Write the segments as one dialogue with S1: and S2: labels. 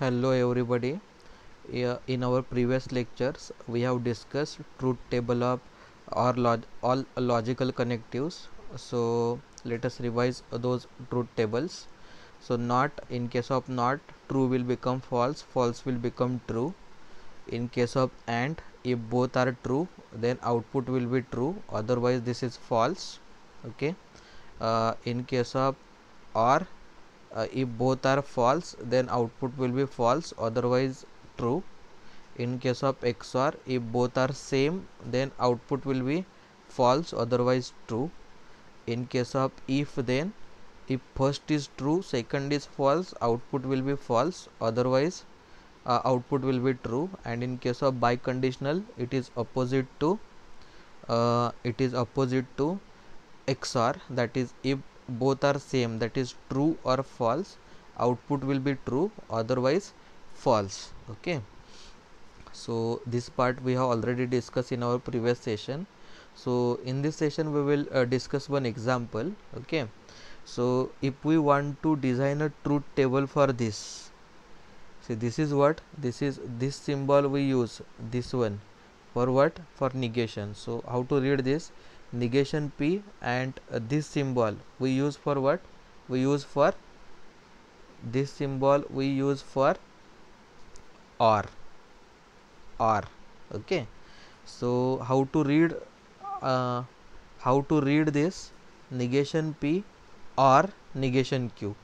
S1: Hello everybody. In our previous lectures we have discussed truth table of all logical connectives. So let us revise those truth tables. So not, in case of not, true will become false, false will become true. In case of and, if both are true then output will be true, otherwise this is false. Okay. In case of or, if both are false then output will be false, otherwise true. In case of XOR, if both are same then output will be false, otherwise true. In case of if then, if first is true second is false, output will be false, otherwise output will be true. And in case of biconditional, it is opposite to XOR, that is if both are same, that is true or false, output will be true, otherwise false. Okay, so this part we have already discussed in our previous session. So in this session we will discuss one example. Okay, so if we want to design a truth table for this, see this is what, this symbol we use, this one, for what, for negation. So how to read this negation P, and this symbol we use for what, we use for this symbol we use for or. Okay, so how to read this negation P or negation Q.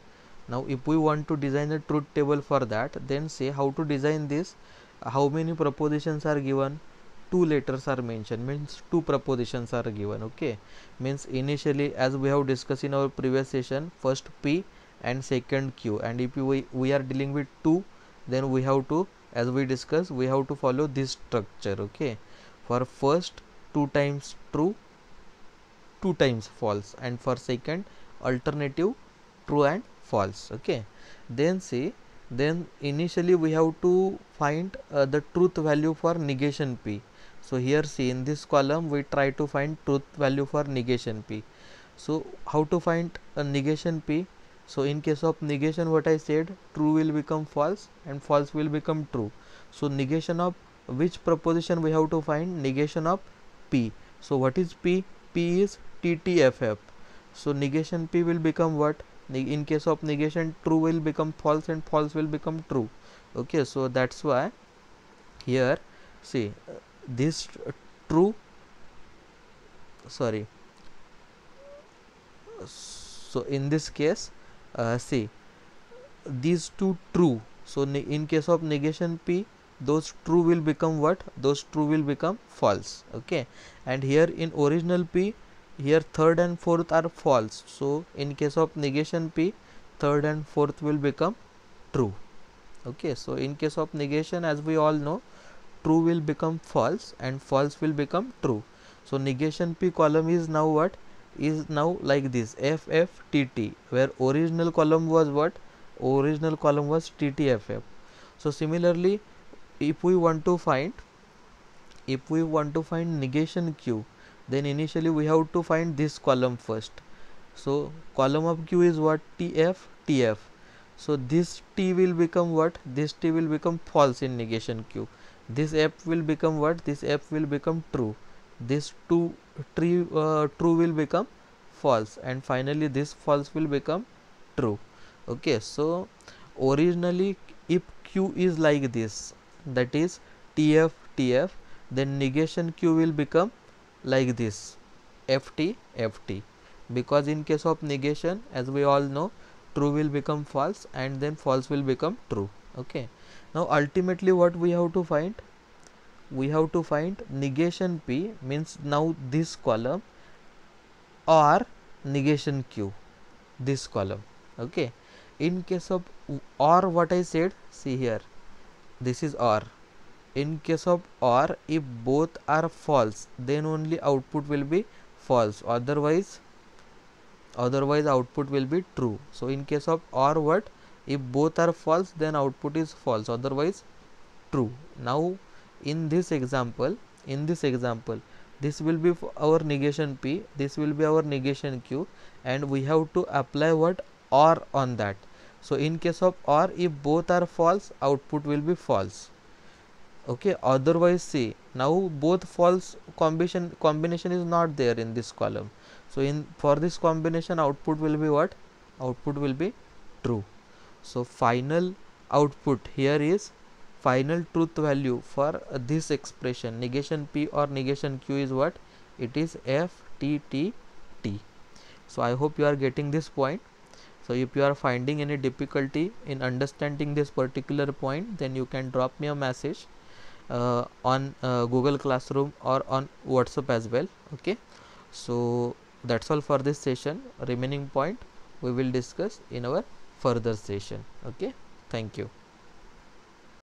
S1: Now if we want to design a truth table for that, then say how to design this. How many propositions are given? Two letters are mentioned, means two propositions are given. Okay, means initially, as we have discussed in our previous session, first P and second Q, and if we are dealing with two, then we have to, as we discussed, we have to follow this structure. Okay, for first 2 times true, 2 times false, and for second alternative true and false. Okay, then see, then initially we have to find the truth value for negation P. So here see, in this column we try to find truth value for negation P. So how to find a negation P? So in case of negation, what I said, true will become false and false will become true. So negation of which proposition we have to find? Negation of P. So what is P? P is TTFF. So negation P will become what? In case of negation, true will become false and false will become true. Okay, so that's why here see, this true, sorry, so in this case, see, these two true. So in case of negation P, those true will become what? Those true will become false. Okay, and here in original P, here third and fourth are false. So in case of negation P, third and fourth will become true. Okay, so in case of negation, as we all know, true will become false and false will become true. So negation P column is now what? Is now like this, FFTT, where original column was what? Original column was TTFF. So similarly, if we want to find negation Q, then initially we have to find this column first. So column of Q is what? TF. So this T will become what? This T will become false in negation Q. This F will become what? This F will become true. This true will become false, and finally this false will become true. Okay, so originally if Q is like this, that is TF, then negation Q will become like this, FT, because in case of negation, as we all know, true will become false and then false will become true. Okay, now ultimately what we have to find? We have to find negation P, means now this column, or negation Q, this column. Okay, in case of or, what I said, see here, this is or. In case of or, if both are false, then only output will be false, otherwise output will be true. So in case of or, what? If both are false, then output is false, otherwise true. Now in this example, this will be our negation P, this will be our negation Q, and we have to apply what? Or on that. So in case of OR, if both are false, output will be false. Okay, otherwise see, now both false combination is not there in this column. So in for this combination, output will be what? Output will be true. So final output here is final truth value for this expression negation P or negation Q is what? It is FTTT. So I hope you are getting this point. So if you are finding any difficulty in understanding this particular point, then you can drop me a message on Google Classroom or on WhatsApp as well. Okay, so that's all for this session. Remaining point we will discuss in our further session. Okay, thank you.